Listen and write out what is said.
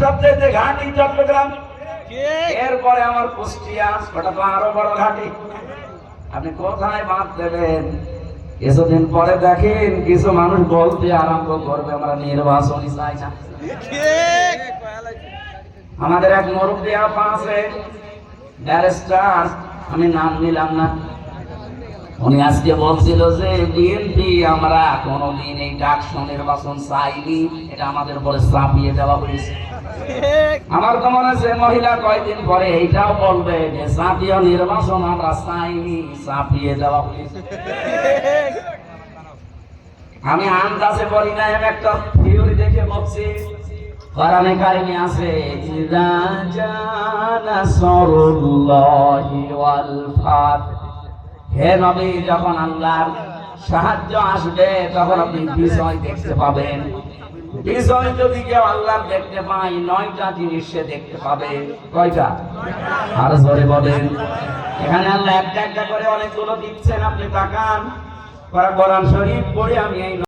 সবচেয়ে ঘাঁটি চট্টগ্রাম, এরপরে আমার কুষ্টিয়া, ওটা তো আরো বড় ঘাঁটি। আপনি কোথায় বাঁধ দেবেন? কিছুদিন পরে দেখেন কিছু মানুষ বলতে আরম্ভ করবে আমরা নির্বাচনই চাই না। আমাদের এক মুরব্বী আপা আছে, ব্যারিস্টার, আমি নাম নিলাম না, উনি আজকে বলছিল যে বিএনপি আমরা কোনদিন এই ডাকসু নির্বাচন চাইনি, এটা আমাদের উপরে চাপিয়ে দেওয়া হয়েছে। আমার তো মনে হচ্ছে মহিলা কয়েকদিন পরে এইটাও বলবে যে জাতীয় নির্বাচন আমরা চাইনি, চাপিয়ে দেওয়া হয়েছে। আমি আন্দাজে বলি না, আমি একটা থিওরি দেখে বলছি। কোরআনে কারিমে আছে ইযা জাআ নাসরুল্লাহি ওয়াল ফাত, হে নবী যখন আল্লাহর সাহায্য আসবে তখন আপনি বিজয় দেখতে পাবেন। বিজয় যদি কেউ আল্লাহ দেখতে পায়, 9টা জিনিস সে দেখতে পাবে। কয়টা? আর জোরে বলেন। এখানে আল্লাহ একটা একটা করে অনেকগুলো দিচ্ছেন, আপনি তাকান। কোরআন শরীফ পড়ে আমি এই